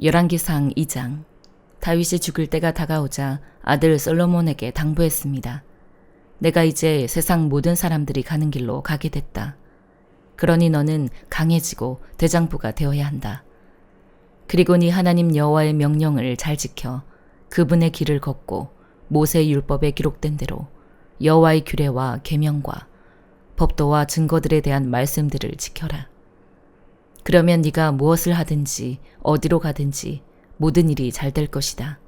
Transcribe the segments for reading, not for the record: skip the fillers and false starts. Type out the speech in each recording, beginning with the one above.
열왕기상 2장. 다윗이 죽을 때가 다가오자 아들 솔로몬에게 당부했습니다. 내가 이제 세상 모든 사람들이 가는 길로 가게 됐다. 그러니 너는 강해지고 대장부가 되어야 한다. 그리고 네 하나님 여호와의 명령을 잘 지켜 그분의 길을 걷고 모세의 율법에 기록된 대로 여호와의 규례와 계명과 법도와 증거들에 대한 말씀들을 지켜라. 그러면 네가 무엇을 하든지 어디로 가든지 모든 일이 잘 될 것이다.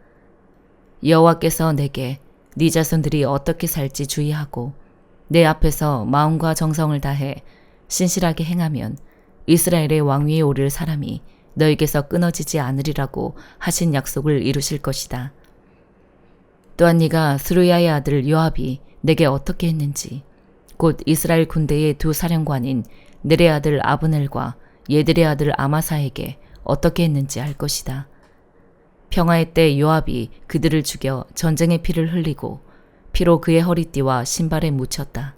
여호와께서 내게 네 자손들이 어떻게 살지 주의하고 내 앞에서 마음과 정성을 다해 신실하게 행하면 이스라엘의 왕위에 오를 사람이 너에게서 끊어지지 않으리라고 하신 약속을 이루실 것이다. 또한 네가 스루야의 아들 요압이 내게 어떻게 했는지 곧 이스라엘 군대의 두 사령관인 넬의 아들 아브넬과 예들의 아들 아마사에게 어떻게 했는지 알 것이다. 평화의 때 요압이 그들을 죽여 전쟁의 피를 흘리고 피로 그의 허리띠와 신발에 묻혔다.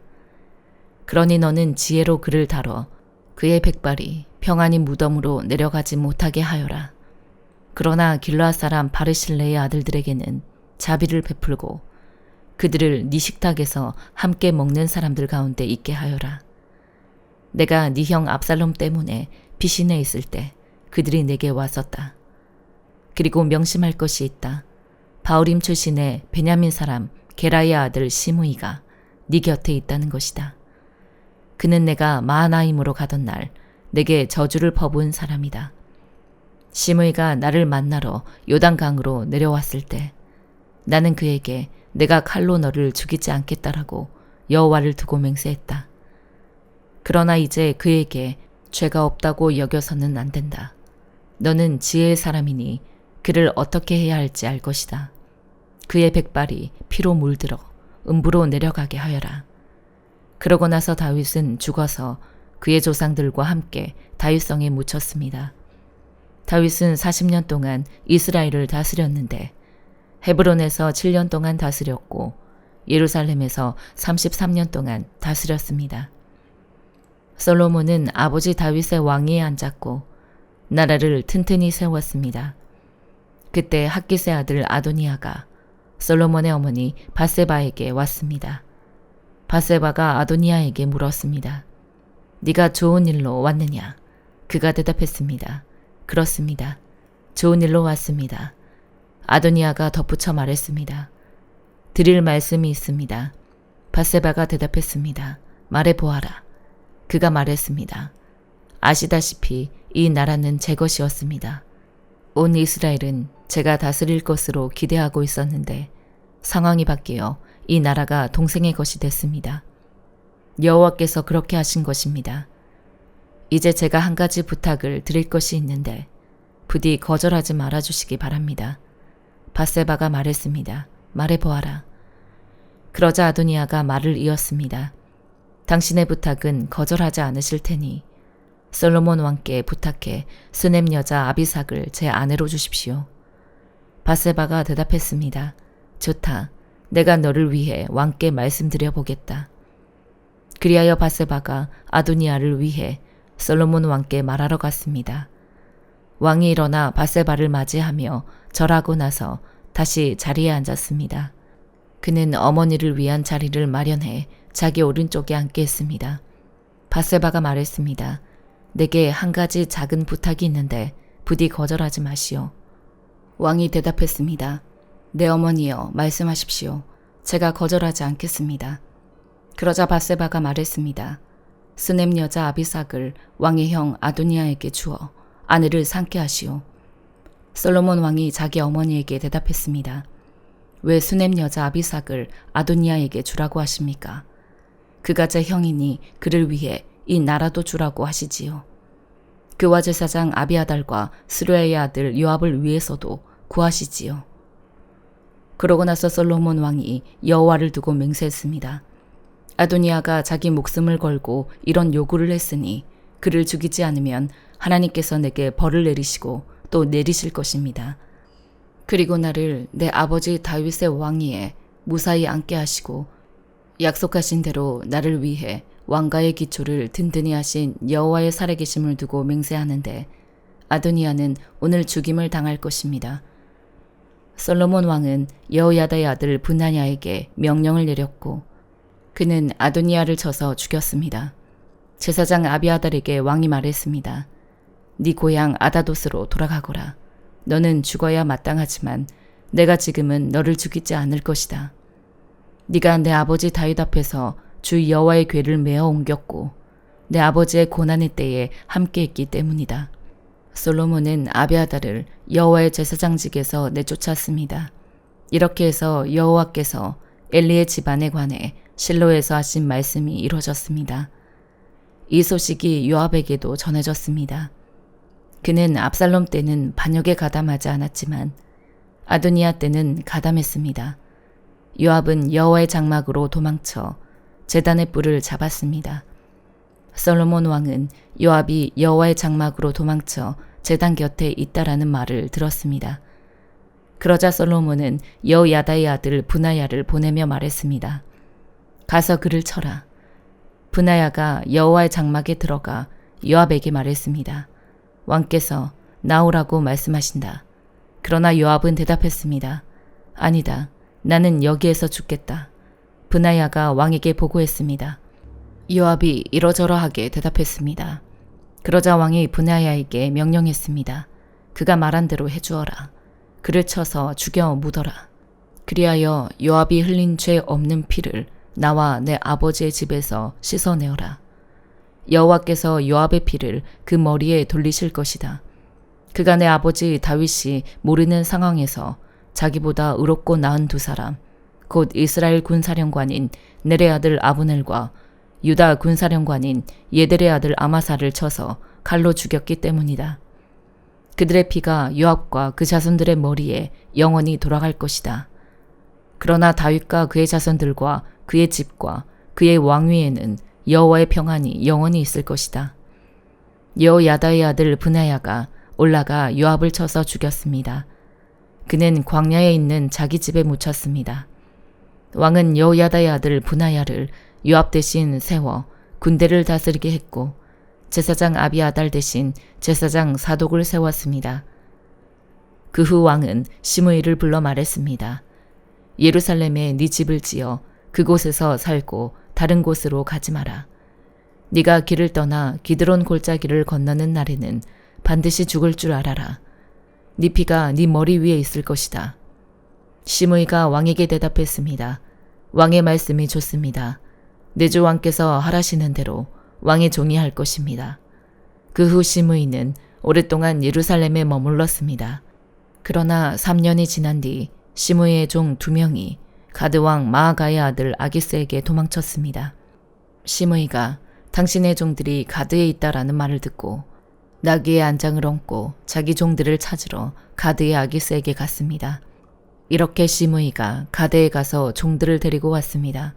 그러니 너는 지혜로 그를 다뤄 그의 백발이 평안히 무덤으로 내려가지 못하게 하여라. 그러나 길르앗 사람 바르실레의 아들들에게는 자비를 베풀고 그들을 네 식탁에서 함께 먹는 사람들 가운데 있게 하여라. 내가 네 형 압살롬 때문에 피신해 있을 때 그들이 내게 왔었다. 그리고 명심할 것이 있다. 바울임 출신의 베냐민 사람 게라의 아들 시므이가 네 곁에 있다는 것이다. 그는 내가 마하나임으로 가던 날 내게 저주를 퍼부은 사람이다. 시므이가 나를 만나러 요단강으로 내려왔을 때 나는 그에게 내가 칼로 너를 죽이지 않겠다라고 여호와를 두고 맹세했다. 그러나 이제 그에게 죄가 없다고 여겨서는 안 된다. 너는 지혜의 사람이니 그를 어떻게 해야 할지 알 것이다. 그의 백발이 피로 물들어 음부로 내려가게 하여라. 그러고 나서 다윗은 죽어서 그의 조상들과 함께 다윗성에 묻혔습니다. 다윗은 40년 동안 이스라엘을 다스렸는데 헤브론에서 7년 동안 다스렸고 예루살렘에서 33년 동안 다스렸습니다. 솔로몬은 아버지 다윗의 왕위에 앉았고 나라를 튼튼히 세웠습니다. 그때 핫깃의 아들 아도니아가 솔로몬의 어머니 밧세바에게 왔습니다. 밧세바가 아도니아에게 물었습니다. 네가 좋은 일로 왔느냐? 그가 대답했습니다. 그렇습니다. 좋은 일로 왔습니다. 아도니아가 덧붙여 말했습니다. 드릴 말씀이 있습니다. 밧세바가 대답했습니다. 말해보아라. 그가 말했습니다. 아시다시피 이 나라는 제 것이었습니다. 온 이스라엘은 제가 다스릴 것으로 기대하고 있었는데 상황이 바뀌어 이 나라가 동생의 것이 됐습니다. 여호와께서 그렇게 하신 것입니다. 이제 제가 한 가지 부탁을 드릴 것이 있는데 부디 거절하지 말아주시기 바랍니다. 밧세바가 말했습니다. 말해보아라. 그러자 아도니아가 말을 이었습니다. 당신의 부탁은 거절하지 않으실 테니 솔로몬 왕께 부탁해 스넴 여자 아비삭을 제 아내로 주십시오. 밧세바가 대답했습니다. 좋다. 내가 너를 위해 왕께 말씀드려 보겠다. 그리하여 밧세바가 아도니아를 위해 솔로몬 왕께 말하러 갔습니다. 왕이 일어나 밧세바를 맞이하며 절하고 나서 다시 자리에 앉았습니다. 그는 어머니를 위한 자리를 마련해 자기 오른쪽에 앉게 했습니다. 밧세바가 말했습니다. 내게 한 가지 작은 부탁이 있는데 부디 거절하지 마시오. 왕이 대답했습니다. 내 어머니여 말씀하십시오. 제가 거절하지 않겠습니다. 그러자 밧세바가 말했습니다. 스넴 여자 아비삭을 왕의 형 아도니아에게 주어 아내를 상케 하시오. 솔로몬 왕이 자기 어머니에게 대답했습니다. 왜 수넴 여자 아비삭을 아도니아에게 주라고 하십니까? 그가 제 형이니 그를 위해 이 나라도 주라고 하시지요. 그와 제사장 아비아달과 스루야의 아들 요압을 위해서도 구하시지요. 그러고 나서 솔로몬 왕이 여호와를 두고 맹세했습니다. 아도니아가 자기 목숨을 걸고 이런 요구를 했으니 그를 죽이지 않으면 하나님께서 내게 벌을 내리시고 또 내리실 것입니다. 그리고 나를 내 아버지 다윗의 왕위에 무사히 앉게 하시고 약속하신 대로 나를 위해 왕가의 기초를 든든히 하신 여호와의 살아계심을 두고 맹세하는데 아도니아는 오늘 죽임을 당할 것입니다. 솔로몬 왕은 여호야다의 아들 브나야에게 명령을 내렸고 그는 아도니아를 쳐서 죽였습니다. 제사장 아비아달에게 왕이 말했습니다. 네 고향 아다돗으로 돌아가거라. 너는 죽어야 마땅하지만 내가 지금은 너를 죽이지 않을 것이다. 네가 내 아버지 다윗 앞에서 주 여호와의 궤를 메어 옮겼고 내 아버지의 고난의 때에 함께했기 때문이다. 솔로몬은 아비아달을 여호와의 제사장직에서 내쫓았습니다. 이렇게 해서 여호와께서 엘리의 집안에 관해 실로에서 하신 말씀이 이루어졌습니다. 이 소식이 요압에게도 전해졌습니다. 그는 압살롬 때는 반역에 가담하지 않았지만 아도니아 때는 가담했습니다. 요압은 여호와의 장막으로 도망쳐 제단의 뿔을 잡았습니다. 솔로몬 왕은 요압이 여호와의 장막으로 도망쳐 제단 곁에 있다라는 말을 들었습니다. 그러자 솔로몬은 여호야다의 아들 브나야를 보내며 말했습니다. 가서 그를 쳐라. 브나야가 여호와의 장막에 들어가 요압에게 말했습니다. 왕께서 나오라고 말씀하신다. 그러나 요압은 대답했습니다. 아니다. 나는 여기에서 죽겠다. 브나야가 왕에게 보고했습니다. 요압이 이러저러하게 대답했습니다. 그러자 왕이 브나야에게 명령했습니다. 그가 말한 대로 해주어라. 그를 쳐서 죽여 묻어라. 그리하여 요압이 흘린 죄 없는 피를 나와 내 아버지의 집에서 씻어내어라. 여호와께서 요압의 피를 그 머리에 돌리실 것이다. 그가 내 아버지 다윗이 모르는 상황에서 자기보다 의롭고 나은 두 사람, 곧 이스라엘 군사령관인 넬의 아들 아브넬과 유다 군사령관인 예델의 아들 아마사를 쳐서 칼로 죽였기 때문이다. 그들의 피가 요압과 그 자손들의 머리에 영원히 돌아갈 것이다. 그러나 다윗과 그의 자손들과 그의 집과 그의 왕위에는 여호와의 평안이 영원히 있을 것이다. 여호야다의 아들 브나야가 올라가 요압을 쳐서 죽였습니다. 그는 광야에 있는 자기 집에 묻혔습니다. 왕은 여호야다의 아들 브나야를 요압 대신 세워 군대를 다스리게 했고 제사장 아비아달 대신 제사장 사독을 세웠습니다. 그 후 왕은 시므이를 불러 말했습니다. 예루살렘에 네 집을 지어 그곳에서 살고 다른 곳으로 가지 마라. 네가 길을 떠나 기드론 골짜기를 건너는 날에는 반드시 죽을 줄 알아라. 네 피가 네 머리 위에 있을 것이다. 시므이가 왕에게 대답했습니다. 왕의 말씀이 좋습니다. 내 주 왕께서 하라시는 대로 왕의 종이 할 것입니다. 그 후 시므이는 오랫동안 예루살렘에 머물렀습니다. 그러나 3년이 지난 뒤 시므이의 종 2명이 가드왕 마아가의 아들 아기스에게 도망쳤습니다. 시므이가 당신의 종들이 가드에 있다라는 말을 듣고 나귀의 안장을 얹고 자기 종들을 찾으러 가드의 아기스에게 갔습니다. 이렇게 시므이가 가드에 가서 종들을 데리고 왔습니다.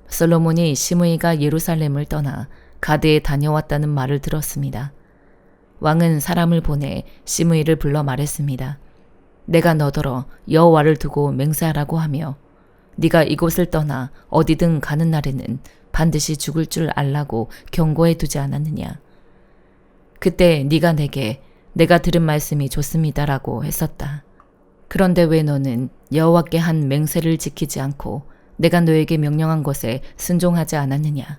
솔로몬이 시므이가 예루살렘을 떠나 가드에 다녀왔다는 말을 들었습니다. 왕은 사람을 보내 시므이를 불러 말했습니다. 내가 너더러 여호와를 두고 맹세하라고 하며 네가 이곳을 떠나 어디든 가는 날에는 반드시 죽을 줄 알라고 경고해 두지 않았느냐. 그때 네가 내게 내가 들은 말씀이 좋습니다라고 했었다. 그런데 왜 너는 여호와께 한 맹세를 지키지 않고 내가 너에게 명령한 것에 순종하지 않았느냐.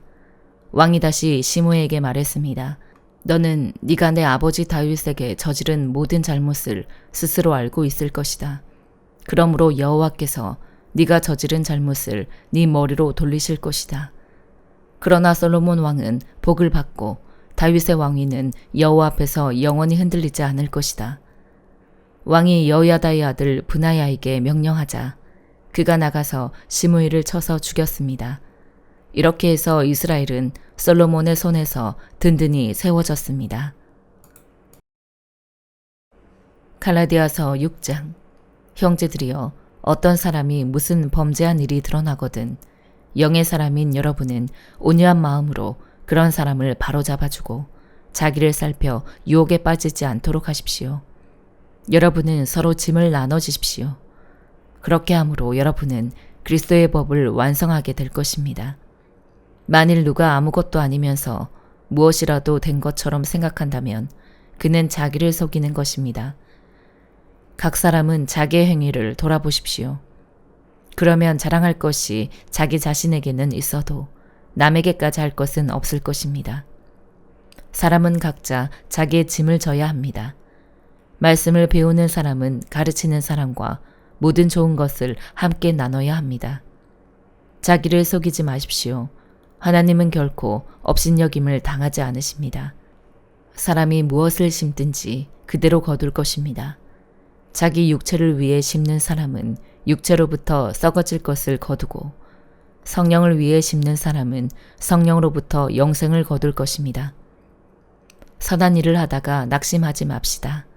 왕이 다시 시므이에게 말했습니다. 너는 네가 내 아버지 다윗에게 저지른 모든 잘못을 스스로 알고 있을 것이다. 그러므로 여호와께서 네가 저지른 잘못을 네 머리로 돌리실 것이다. 그러나 솔로몬 왕은 복을 받고 다윗의 왕위는 여호와 앞에서 영원히 흔들리지 않을 것이다. 왕이 여호야다의 아들 브나야에게 명령하자 그가 나가서 시므이를 쳐서 죽였습니다. 이렇게 해서 이스라엘은 솔로몬의 손에서 든든히 세워졌습니다. 갈라디아서 6장. 형제들이여, 어떤 사람이 무슨 범죄한 일이 드러나거든 영의 사람인 여러분은 온유한 마음으로 그런 사람을 바로잡아주고 자기를 살펴 유혹에 빠지지 않도록 하십시오. 여러분은 서로 짐을 나눠주십시오. 그렇게 함으로 여러분은 그리스도의 법을 완성하게 될 것입니다. 만일 누가 아무것도 아니면서 무엇이라도 된 것처럼 생각한다면 그는 자기를 속이는 것입니다. 각 사람은 자기의 행위를 돌아보십시오. 그러면 자랑할 것이 자기 자신에게는 있어도 남에게까지 할 것은 없을 것입니다. 사람은 각자 자기의 짐을 져야 합니다. 말씀을 배우는 사람은 가르치는 사람과 모든 좋은 것을 함께 나눠야 합니다. 자기를 속이지 마십시오. 하나님은 결코 업신여김을 당하지 않으십니다. 사람이 무엇을 심든지 그대로 거둘 것입니다. 자기 육체를 위해 심는 사람은 육체로부터 썩어질 것을 거두고 성령을 위해 심는 사람은 성령으로부터 영생을 거둘 것입니다. 선한 일을 하다가 낙심하지 맙시다.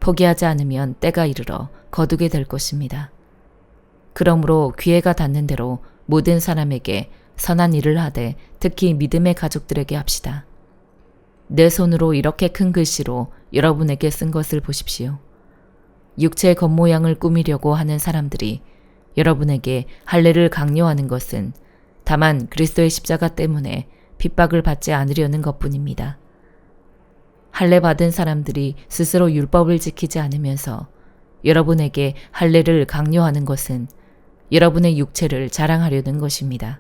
포기하지 않으면 때가 이르러 거두게 될 것입니다. 그러므로 기회가 닿는 대로 모든 사람에게 선한 일을 하되 특히 믿음의 가족들에게 합시다. 내 손으로 이렇게 큰 글씨로 여러분에게 쓴 것을 보십시오. 육체의 겉모양을 꾸미려고 하는 사람들이 여러분에게 할례를 강요하는 것은 다만 그리스도의 십자가 때문에 핍박을 받지 않으려는 것뿐입니다. 할례 받은 사람들이 스스로 율법을 지키지 않으면서 여러분에게 할례를 강요하는 것은 여러분의 육체를 자랑하려는 것입니다.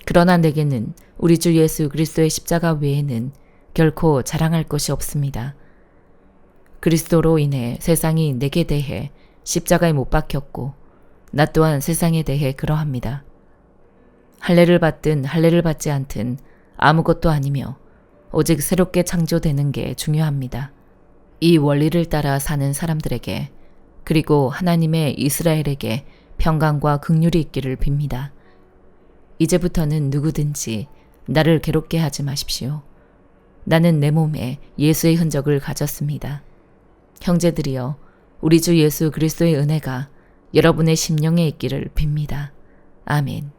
그러나 내게는 우리 주 예수 그리스도의 십자가 외에는 결코 자랑할 것이 없습니다. 그리스도로 인해 세상이 내게 대해 십자가에 못 박혔고 나 또한 세상에 대해 그러합니다. 할례를 받든 할례를 받지 않든 아무것도 아니며 오직 새롭게 창조되는 게 중요합니다. 이 원리를 따라 사는 사람들에게 그리고 하나님의 이스라엘에게 평강과 긍휼이 있기를 빕니다. 이제부터는 누구든지 나를 괴롭게 하지 마십시오. 나는 내 몸에 예수의 흔적을 가졌습니다. 형제들이여, 우리 주 예수 그리스도의 은혜가 여러분의 심령에 있기를 빕니다. 아멘.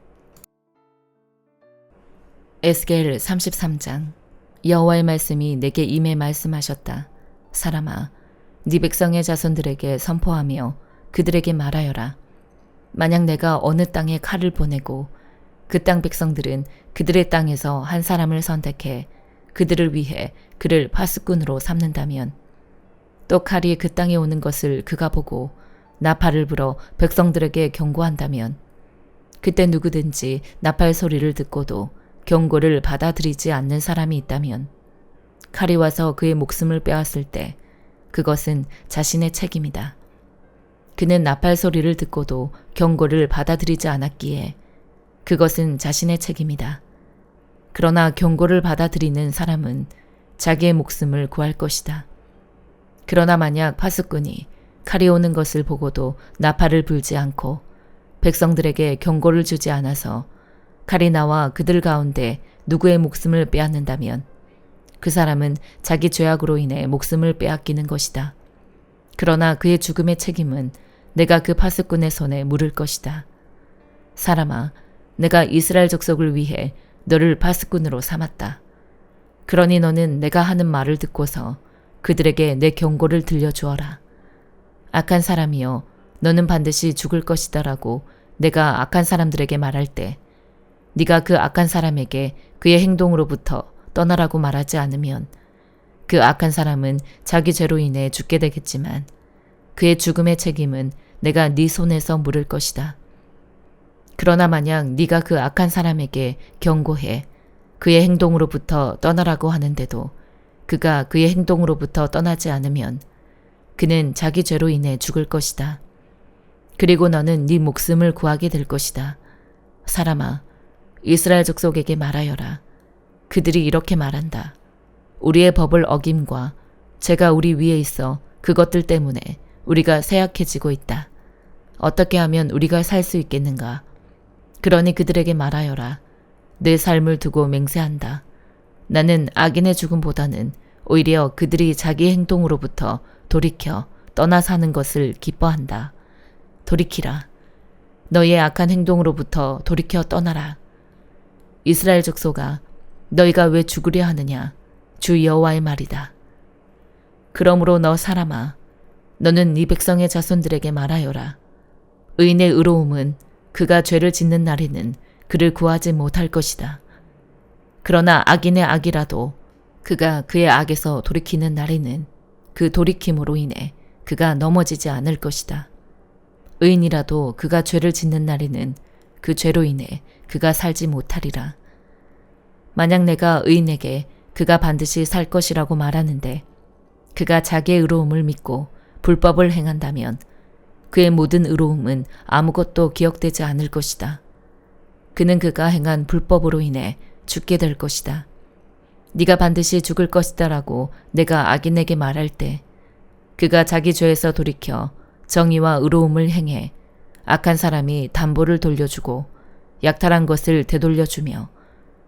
에스겔 33장. 여호와의 말씀이 내게 임해 말씀하셨다. 사람아, 네 백성의 자손들에게 선포하며 그들에게 말하여라. 만약 내가 어느 땅에 칼을 보내고 그 땅 백성들은 그들의 땅에서 한 사람을 선택해 그들을 위해 그를 파수꾼으로 삼는다면 또 칼이 그 땅에 오는 것을 그가 보고 나팔을 불어 백성들에게 경고한다면 그때 누구든지 나팔 소리를 듣고도 경고를 받아들이지 않는 사람이 있다면 칼이 와서 그의 목숨을 빼앗을 때 그것은 자신의 책임이다. 그는 나팔 소리를 듣고도 경고를 받아들이지 않았기에 그것은 자신의 책임이다. 그러나 경고를 받아들이는 사람은 자기의 목숨을 구할 것이다. 그러나 만약 파수꾼이 칼이 오는 것을 보고도 나팔을 불지 않고 백성들에게 경고를 주지 않아서 칼이 나와 그들 가운데 누구의 목숨을 빼앗는다면 그 사람은 자기 죄악으로 인해 목숨을 빼앗기는 것이다. 그러나 그의 죽음의 책임은 내가 그 파수꾼의 손에 물을 것이다. 사람아, 내가 이스라엘 족속을 위해 너를 파수꾼으로 삼았다. 그러니 너는 내가 하는 말을 듣고서 그들에게 내 경고를 들려주어라. 악한 사람이여, 너는 반드시 죽을 것이다라고 내가 악한 사람들에게 말할 때 네가 그 악한 사람에게 그의 행동으로부터 떠나라고 말하지 않으면 그 악한 사람은 자기 죄로 인해 죽게 되겠지만 그의 죽음의 책임은 내가 네 손에서 물을 것이다. 그러나 만약 네가 그 악한 사람에게 경고해 그의 행동으로부터 떠나라고 하는데도 그가 그의 행동으로부터 떠나지 않으면 그는 자기 죄로 인해 죽을 것이다. 그리고 너는 네 목숨을 구하게 될 것이다. 사람아, 이스라엘 족속에게 말하여라. 그들이 이렇게 말한다. 우리의 법을 어김과 죄가 우리 위에 있어 그것들 때문에 우리가 쇠약해지고 있다. 어떻게 하면 우리가 살 수 있겠는가? 그러니 그들에게 말하여라. 내 삶을 두고 맹세한다. 나는 악인의 죽음보다는 오히려 그들이 자기 행동으로부터 돌이켜 떠나 사는 것을 기뻐한다. 돌이키라. 너희의 악한 행동으로부터 돌이켜 떠나라. 이스라엘 족속아, 너희가 왜 죽으려 하느냐? 주 여호와의 말이다. 그러므로 너 사람아, 너는 네 백성의 자손들에게 말하여라. 의인의 의로움은 그가 죄를 짓는 날에는 그를 구하지 못할 것이다. 그러나 악인의 악이라도 그가 그의 악에서 돌이키는 날에는 그 돌이킴으로 인해 그가 넘어지지 않을 것이다. 의인이라도 그가 죄를 짓는 날에는 그 죄로 인해 그가 살지 못하리라. 만약 내가 의인에게 그가 반드시 살 것이라고 말하는데 그가 자기의 의로움을 믿고 불법을 행한다면 그의 모든 의로움은 아무것도 기억되지 않을 것이다. 그는 그가 행한 불법으로 인해 죽게 될 것이다. 네가 반드시 죽을 것이다 라고 내가 악인에게 말할 때 그가 자기 죄에서 돌이켜 정의와 의로움을 행해 악한 사람이 담보를 돌려주고 약탈한 것을 되돌려주며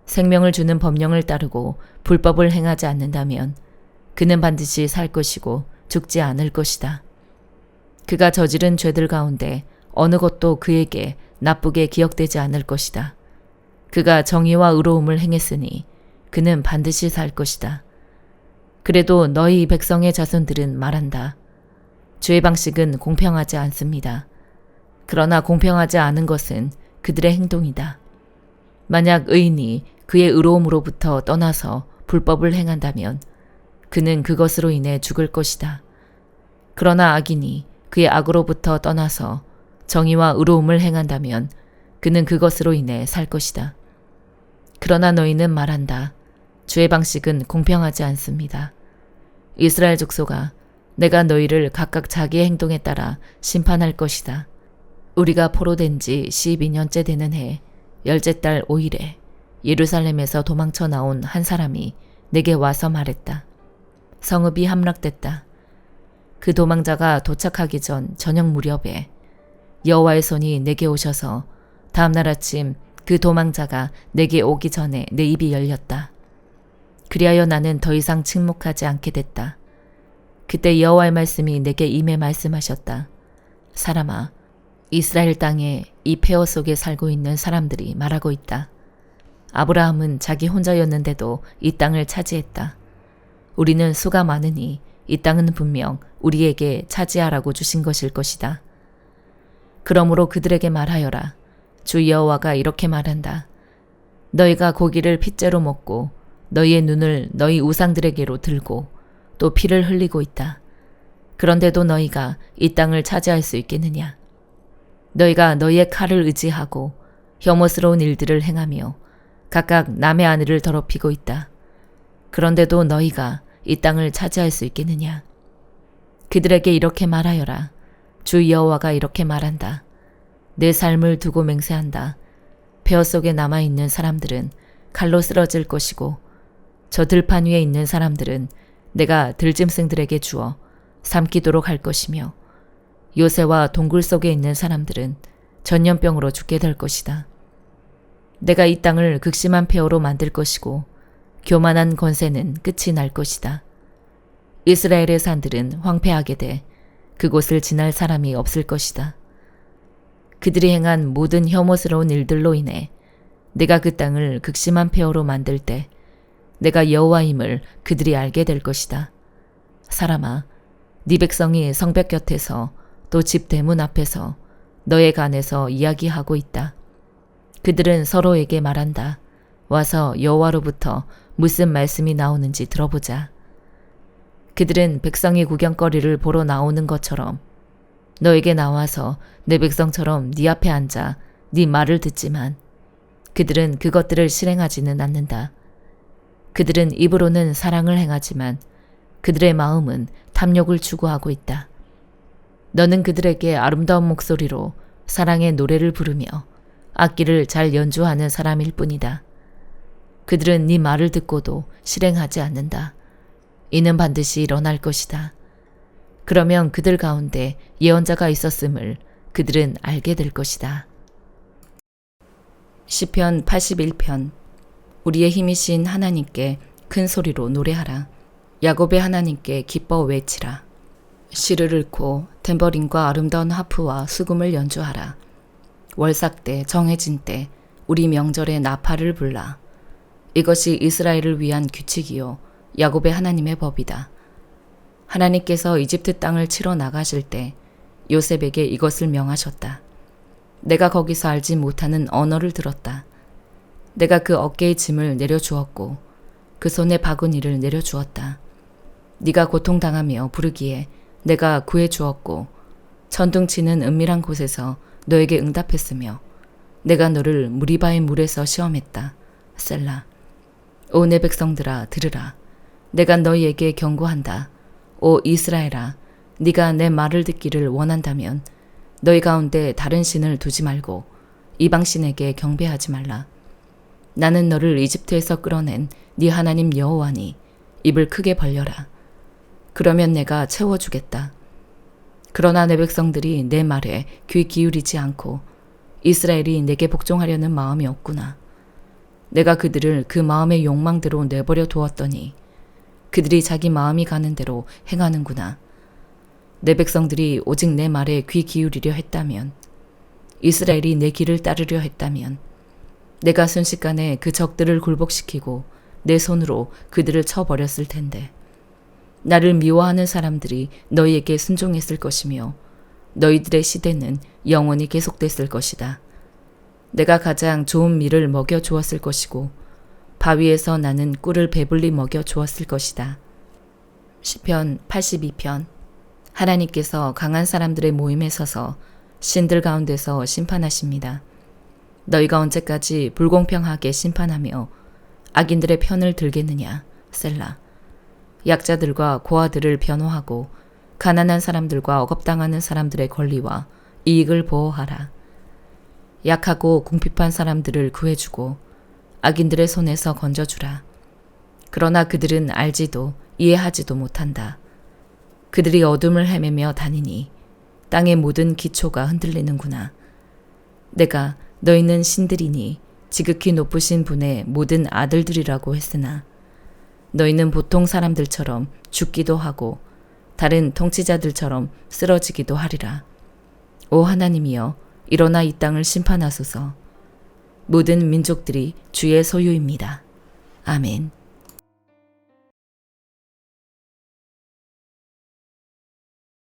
생명을 주는 법령을 따르고 불법을 행하지 않는다면 그는 반드시 살 것이고 죽지 않을 것이다. 그가 저지른 죄들 가운데 어느 것도 그에게 나쁘게 기억되지 않을 것이다. 그가 정의와 의로움을 행했으니 그는 반드시 살 것이다. 그래도 너희 백성의 자손들은 말한다. 죄의 방식은 공평하지 않습니다. 그러나 공평하지 않은 것은 그들의 행동이다. 만약 의인이 그의 의로움으로부터 떠나서 불법을 행한다면 그는 그것으로 인해 죽을 것이다. 그러나 악인이 그의 악으로부터 떠나서 정의와 의로움을 행한다면 그는 그것으로 인해 살 것이다. 그러나 너희는 말한다. 주의 방식은 공평하지 않습니다. 이스라엘 족속아, 내가 너희를 각각 자기의 행동에 따라 심판할 것이다. 우리가 포로된 지 12년째 되는 해 열째 달 5일에 예루살렘에서 도망쳐 나온 한 사람이 내게 와서 말했다. 성읍이 함락됐다. 그 도망자가 도착하기 전 저녁 무렵에 여호와의 손이 내게 오셔서 다음날 아침 그 도망자가 내게 오기 전에 내 입이 열렸다. 그리하여 나는 더 이상 침묵하지 않게 됐다. 그때 여호와의 말씀이 내게 임해 말씀하셨다. 사람아, 이스라엘 땅에 이 폐허 속에 살고 있는 사람들이 말하고 있다. 아브라함은 자기 혼자였는데도 이 땅을 차지했다. 우리는 수가 많으니 이 땅은 분명 우리에게 차지하라고 주신 것일 것이다. 그러므로 그들에게 말하여라. 주 여호와가 이렇게 말한다. 너희가 고기를 핏째로 먹고 너희의 눈을 너희 우상들에게로 들고 또 피를 흘리고 있다. 그런데도 너희가 이 땅을 차지할 수 있겠느냐? 너희가 너희의 칼을 의지하고 혐오스러운 일들을 행하며 각각 남의 아내를 더럽히고 있다. 그런데도 너희가 이 땅을 차지할 수 있겠느냐? 그들에게 이렇게 말하여라. 주 여호와가 이렇게 말한다. 내 삶을 두고 맹세한다. 폐허 속에 남아있는 사람들은 칼로 쓰러질 것이고 저 들판 위에 있는 사람들은 내가 들짐승들에게 주어 삼키도록 할 것이며 요새와 동굴 속에 있는 사람들은 전염병으로 죽게 될 것이다. 내가 이 땅을 극심한 폐허로 만들 것이고 교만한 권세는 끝이 날 것이다. 이스라엘의 산들은 황폐하게 돼 그곳을 지날 사람이 없을 것이다. 그들이 행한 모든 혐오스러운 일들로 인해 내가 그 땅을 극심한 폐허로 만들 때 내가 여호와임을 그들이 알게 될 것이다. 사람아, 네 백성이 성벽 곁에서 또 집 대문 앞에서 너의 간에서 이야기하고 있다. 그들은 서로에게 말한다. 와서 여호와로부터 무슨 말씀이 나오는지 들어보자. 그들은 백성이 구경거리를 보러 나오는 것처럼 너에게 나와서 내 백성처럼 네 앞에 앉아 네 말을 듣지만 그들은 그것들을 실행하지는 않는다. 그들은 입으로는 사랑을 행하지만 그들의 마음은 탐욕을 추구하고 있다. 너는 그들에게 아름다운 목소리로 사랑의 노래를 부르며 악기를 잘 연주하는 사람일 뿐이다. 그들은 네 말을 듣고도 실행하지 않는다. 이는 반드시 일어날 것이다. 그러면 그들 가운데 예언자가 있었음을 그들은 알게 될 것이다. 시편 81편. 우리의 힘이신 하나님께 큰 소리로 노래하라. 야곱의 하나님께 기뻐 외치라. 시를 읊고 탬버린과 아름다운 하프와 수금을 연주하라. 월삭 때 정해진 때 우리 명절에 나팔을 불라. 이것이 이스라엘을 위한 규칙이요 야곱의 하나님의 법이다. 하나님께서 이집트 땅을 치러 나가실 때 요셉에게 이것을 명하셨다. 내가 거기서 알지 못하는 언어를 들었다. 내가 그 어깨의 짐을 내려주었고 그 손에 바구니를 내려주었다. 네가 고통당하며 부르기에 내가 구해주었고 천둥치는 은밀한 곳에서 너에게 응답했으며 내가 너를 무리바의 물에서 시험했다. 셀라. 오 내 백성들아 들으라. 내가 너희에게 경고한다. 오 이스라엘아, 네가 내 말을 듣기를 원한다면 너희 가운데 다른 신을 두지 말고 이방신에게 경배하지 말라. 나는 너를 이집트에서 끌어낸 네 하나님 여호와니 입을 크게 벌려라. 그러면 내가 채워주겠다. 그러나 내 백성들이 내 말에 귀 기울이지 않고 이스라엘이 내게 복종하려는 마음이 없구나. 내가 그들을 그 마음의 욕망대로 내버려 두었더니 그들이 자기 마음이 가는 대로 행하는구나. 내 백성들이 오직 내 말에 귀 기울이려 했다면, 이스라엘이 내 길을 따르려 했다면 내가 순식간에 그 적들을 굴복시키고 내 손으로 그들을 쳐버렸을 텐데, 나를 미워하는 사람들이 너희에게 순종했을 것이며 너희들의 시대는 영원히 계속됐을 것이다. 내가 가장 좋은 밀을 먹여 주었을 것이고 바위에서 나는 꿀을 배불리 먹여 주었을 것이다. 시편 82편. 하나님께서 강한 사람들의 모임에 서서 신들 가운데서 심판하십니다. 너희가 언제까지 불공평하게 심판하며 악인들의 편을 들겠느냐. 셀라. 약자들과 고아들을 변호하고 가난한 사람들과 억압당하는 사람들의 권리와 이익을 보호하라. 약하고 궁핍한 사람들을 구해주고 악인들의 손에서 건져주라. 그러나 그들은 알지도 이해하지도 못한다. 그들이 어둠을 헤매며 다니니 땅의 모든 기초가 흔들리는구나. 내가 너희는 신들이니 지극히 높으신 분의 모든 아들들이라고 했으나 너희는 보통 사람들처럼 죽기도 하고 다른 통치자들처럼 쓰러지기도 하리라. 오 하나님이여, 일어나 이 땅을 심판하소서. 모든 민족들이 주의 소유입니다. 아멘.